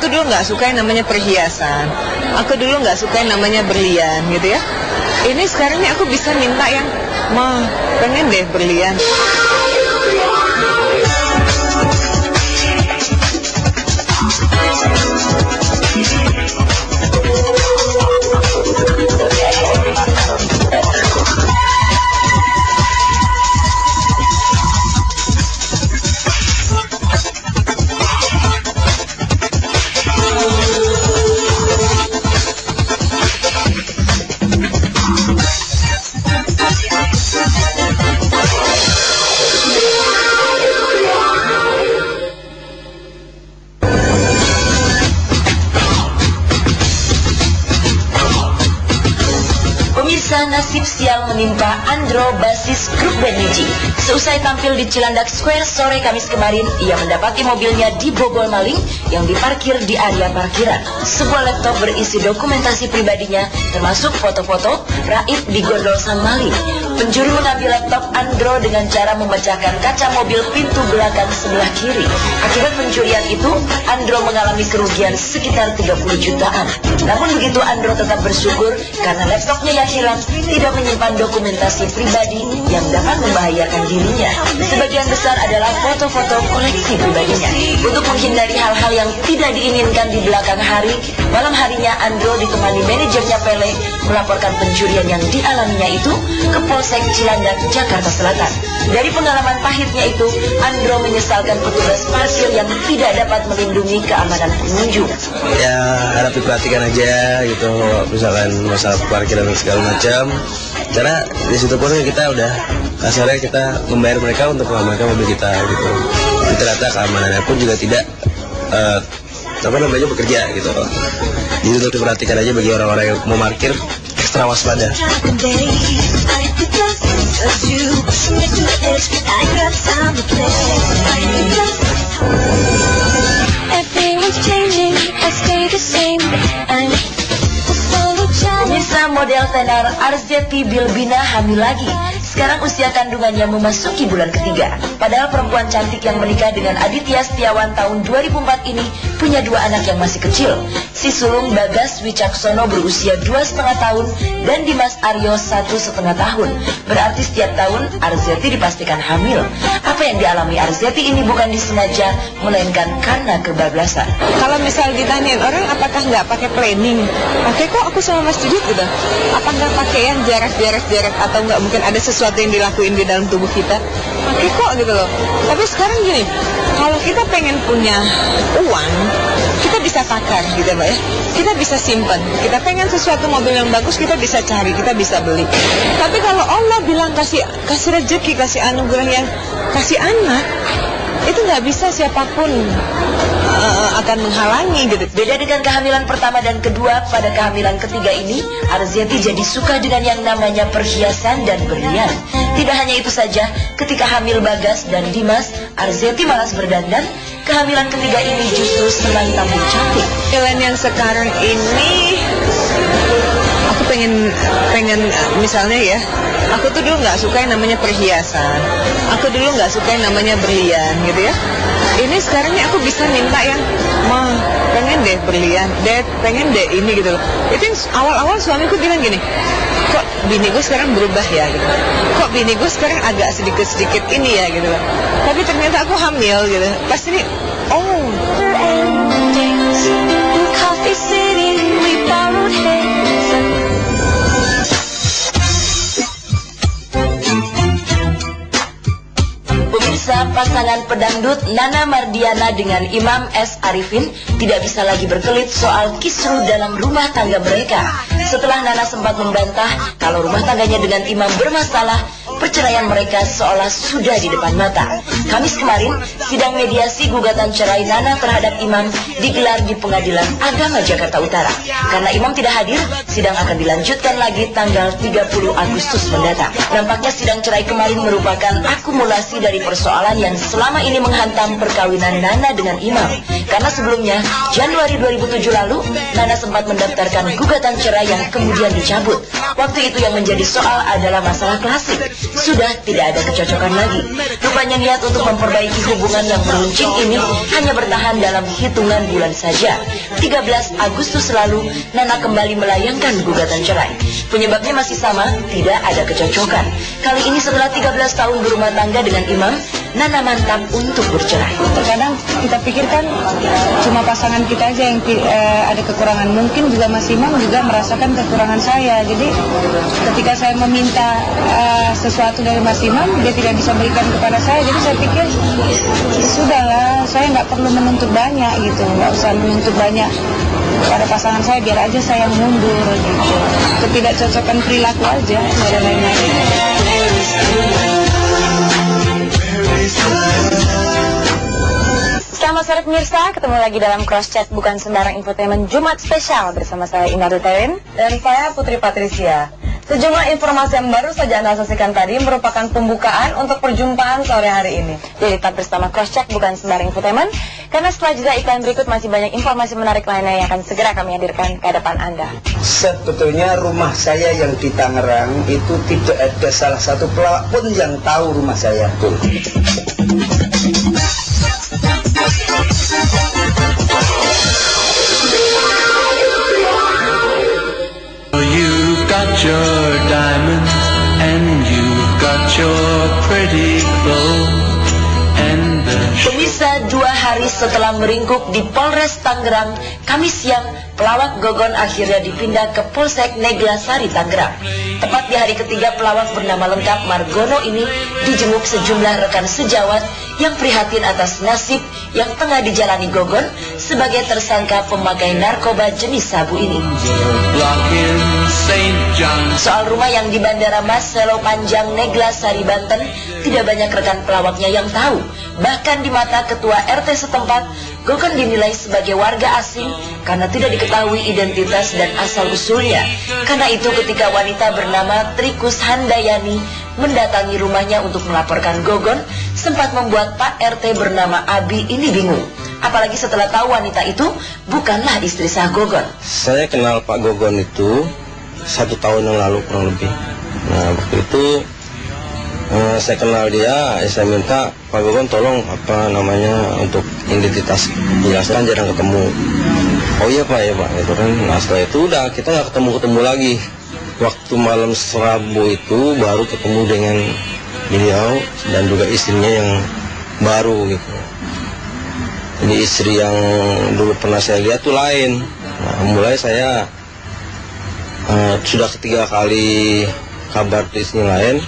tuh dulu nggak suka yang namanya perhiasan. Aku dulu nggak suka yang namanya berlian gitu ya. Ini sekarang nih aku bisa minta yang, Ma, pengen deh berlian. Nasib sial menimpa Andro, basis grup band Niji. Seusai tampil di Cilandak Square sore Kamis kemarin, ia mendapati mobilnya dibobol maling yang diparkir di area parkiran. Sebuah laptop berisi dokumentasi pribadinya, termasuk foto-foto, raib digondol sang maling. Pencuri mengambil laptop Andro dengan cara memecahkan kaca mobil pintu belakang sebelah kiri. Akibat pencurian itu, Andro mengalami kerugian sekitar 30 jutaan. Namun begitu, Andro tetap bersyukur karena laptopnya yang hilang tidak menyimpan dokumentasi pribadi yang dapat membahayakan dirinya. Sebagian besar adalah foto-foto koleksi pribadinya. Untuk menghindari hal-hal yang tidak diinginkan di belakang hari, malam harinya Andro ditemani manajernya Pele melaporkan pencurian yang dialaminya itu ke Polsek Cilandak, Jakarta Selatan. Dari pengalaman pahitnya itu, Andro menyesalkan petugas parkir yang tidak dapat melindungi keamanan pengunjung. Ya, harap diperhatikan aja gitu, misalkan masalah parkiran dan segala macam. Karena di situ pun kita udah kasarnya kita membayar mereka untuk mengamankan mobil kita gitu. Jadi ternyata keamanannya pun juga tidak bekerja gitu. Jadi untuk diperhatikan aja bagi orang-orang yang mau parkir, ekstra waspada. Pemirsa, model tenar Arzetti Bilbina hamil lagi. Sekarang usia kandungannya memasuki bulan ketiga. Padahal perempuan cantik yang menikah dengan Aditya Setiawan tahun 2004 ini punya dua anak yang masih kecil. Si sulung Bagas Wicaksono berusia 2,5 tahun dan Dimas Aryo 1,5 tahun. Berarti setiap tahun Arzetti dipastikan hamil. Apa yang dialami Arzetti ini bukan disengaja, melainkan karena kebablasan. Kalau misal ditanyain orang apakah nggak pakai planning, pakai kok aku sama Mas Didit udah. Apa nggak pakai yang jarak atau nggak mungkin ada sesuatu yang dilakuin di dalam tubuh kita, pakai kok gitu loh. Tapi sekarang gini, kalau kita pengen punya uang, kita bisa takar gitu Mbak ya. Kita bisa simpan. Kita pengen sesuatu mobil yang bagus, kita bisa cari, kita bisa beli. Tapi kalau Allah bilang kasih rezeki, kasih anugerah yang kasih anak, itu nggak bisa siapapun akan menghalangi gitu. Beda dengan kehamilan pertama dan kedua, pada kehamilan ketiga ini Arzetti jadi suka dengan yang namanya perhiasan dan berlian. Tidak hanya itu saja, ketika hamil Bagas dan Dimas, Arzetti malas berdandan. Kehamilan ketiga ini justru senang tampil cantik. Kalian yang sekarang ini, aku pengen misalnya ya, aku tuh dulu nggak suka yang namanya perhiasan. Aku dulu nggak suka yang namanya berlian gitu ya. Ini sekarang nih aku bisa minta yang, Ma, pengen deh berlian, Dad, pengen deh ini gitu loh. Itu yang awal-awal suamiku bilang gini, kok bini gue sekarang berubah ya gitu. Kok bini gue sekarang agak sedikit ini ya gitu loh. Tapi ternyata aku hamil gitu. Pas ini, oh. Pasangan pedangdut Nana Mardiana dengan Imam S. Arifin tidak bisa lagi berkelit soal kisruh dalam rumah tangga mereka. Setelah Nana sempat membantah kalau rumah tangganya dengan Imam bermasalah, perceraian mereka seolah sudah di depan mata. Kamis kemarin, sidang mediasi gugatan cerai Nana terhadap Imam digelar di Pengadilan Agama Jakarta Utara. Karena Imam tidak hadir, sidang akan dilanjutkan lagi tanggal 30 Agustus mendatang. Nampaknya sidang cerai kemarin merupakan akumulasi dari persoalan yang selalu selama ini menghantam perkawinan Nana dengan Imam. Karena sebelumnya, Januari 2007 lalu, Nana sempat mendaftarkan gugatan cerai yang kemudian dicabut. Waktu itu yang menjadi soal adalah masalah klasik. Sudah tidak ada kecocokan lagi. Rupanya niat untuk memperbaiki hubungan yang meruncing ini hanya bertahan dalam hitungan bulan saja. 13 Agustus lalu, Nana kembali melayangkan gugatan cerai. Penyebabnya masih sama, tidak ada kecocokan. Kali ini setelah 13 tahun berumah tangga dengan Imam, Nana mantap untuk bercerai. Terkadang kita pikirkan cuma pasangan kita aja yang ada kekurangan. Mungkin juga Mas Imam juga merasakan kekurangan saya. Jadi ketika saya meminta sesuatu dari Mas Imam, dia tidak bisa berikan kepada saya. Jadi saya pikir sudahlah, saya nggak perlu menuntut banyak gitu, nggak usah menuntut banyak pada pasangan saya, biar aja saya mundur gitu. Ketidakcocokan perilaku aja, nggak ada lain-lain. Selamat sore pemirsa, ketemu lagi dalam Cross Chat Bukan Sembarang Infotainment Jumat Spesial bersama saya Indah Ruterin Dan saya Putri Patricia. Sejumlah informasi yang baru saja Anda saksikan tadi merupakan pembukaan untuk perjumpaan sore hari ini. Jadi tetap bersama Cross Chat Bukan Sembarang Infotainment, karena setelah jeda iklan berikut masih banyak informasi menarik lainnya yang akan segera kami hadirkan ke hadapan Anda. Sebetulnya rumah saya yang di Tangerang itu tidak ada salah satu pelawak pun yang tahu rumah saya. You've got your diamonds and you've got your pretty clothes and the Pemirsa, 2 hari setelah meringkuk di Polres Tangerang, Kamis siang, pelawak Gogon akhirnya dipindah ke Polsek Neglasari, Tangerang. Tepat di hari ketiga, pelawak bernama lengkap Margono ini dijenguk sejumlah rekan sejawat yang prihatin atas nasib yang tengah dijalani Gogon sebagai tersangka pemakai narkoba jenis sabu ini. block in St. John. Soal rumah yang di Bandara Marcelo Panjang, Neglasari, Banten, tidak banyak rekan pelawaknya yang tahu. Bahkan di mata ketua RT setempat, Gogon dinilai sebagai warga asing karena tidak diketahui identitas dan asal-usulnya. Karena itu ketika wanita bernama Trikus Handayani mendatangi rumahnya untuk melaporkan Gogon, sempat membuat Pak RT bernama Abi ini bingung. Apalagi setelah tahu wanita itu bukanlah istri sah Gogon. Saya kenal Pak Gogon itu 1 tahun yang lalu kurang lebih. Nah waktu itu saya kenal dia, saya minta Pak Gogon tolong untuk identitas, jelaskan jarang ketemu. Oh iya Pak, ya Pak, itu kan. Nah setelah itu udah kita nggak ketemu lagi. Waktu malam Rabu itu baru ketemu dengan beliau dan juga istrinya yang baru gitu. Jadi istri yang dulu pernah saya lihat tuh lain. Nah, mulai saya sudah ketiga kali kabar istrinya lain,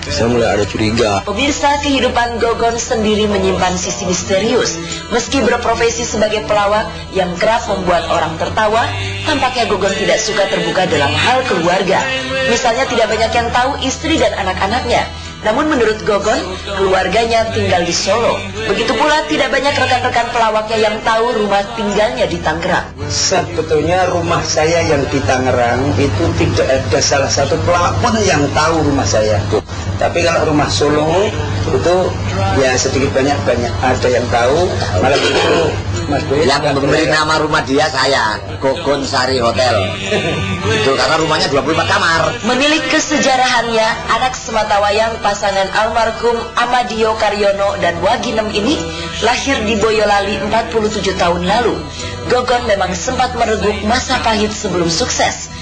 saya mulai ada curiga. Pemirsa, kehidupan Gogon sendiri menyimpan sisi misterius. Meski berprofesi sebagai pelawak yang kerap membuat orang tertawa, tampaknya Gogon tidak suka terbuka dalam hal keluarga. Misalnya tidak banyak yang tahu istri dan anak-anaknya. Namun menurut Gogon, keluarganya tinggal di Solo. Begitu pula tidak banyak rekan-rekan pelawaknya yang tahu rumah tinggalnya di Tangerang. Sebetulnya rumah saya yang di Tangerang itu tidak ada salah satu pelawak pun yang tahu rumah saya. Tapi kalau rumah Solo itu ya sedikit banyak ada yang tahu. Malah itu Mas Boy yang memberi nama rumah dia saya, Gogon Sari Hotel. Itu karena rumahnya 24 kamar. Menilik kesejarahannya, anak sematawayang pasangan almarhum Amadio Karyono dan Waginem ini lahir di Boyolali 47 tahun lalu. Gogon memang sempat mereguk masa pahit sebelum sukses.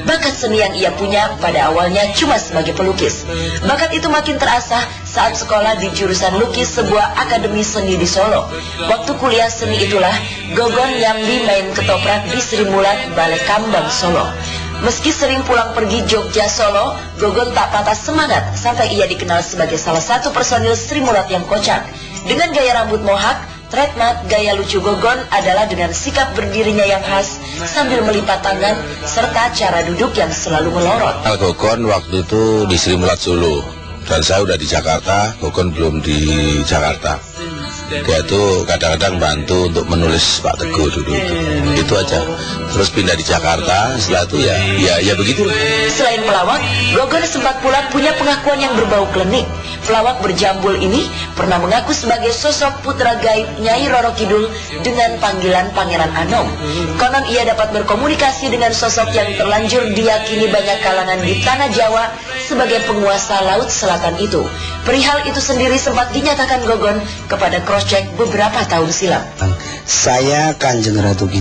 Bakat seni yang ia punya pada awalnya cuma sebagai pelukis. Bakat itu makin terasah saat sekolah di jurusan lukis sebuah akademi seni di Solo. Waktu kuliah seni itulah Gogon nyambi main ketoprak di Sri Mulat, Balai Kambang, Solo. Meski sering pulang pergi Jogja Solo, Gogon tak patah semangat sampai ia dikenal sebagai salah satu personil Sri Mulat yang kocak. Dengan gaya rambut mohak, trademark gaya lucu Gogon adalah dengan sikap berdirinya yang khas sambil melipat tangan serta cara duduk yang selalu melorot. Gogon waktu itu di Sri Mulat Solo dan saya udah di Jakarta, Gogon belum di Jakarta. Dia itu kadang-kadang bantu untuk menulis Pak Teguh dulu itu aja. Terus pindah di Jakarta, setelah itu ya begitu. Selain pelawak, Gogon sempat pula punya pengakuan yang berbau klinik. pelawak berjambul ini pernah mengaku sebagai sosok putra gaib Nyai Roro Kidul dengan panggilan Pangeran Anom. Konon ia dapat berkomunikasi dengan sosok yang terlanjur diyakini banyak kalangan di tanah Jawa sebagai penguasa Laut Selatan itu. Perihal itu sendiri sempat dinyatakan Gogon kepada Crosscheck beberapa tahun silam. Saya Kanjeng Ratu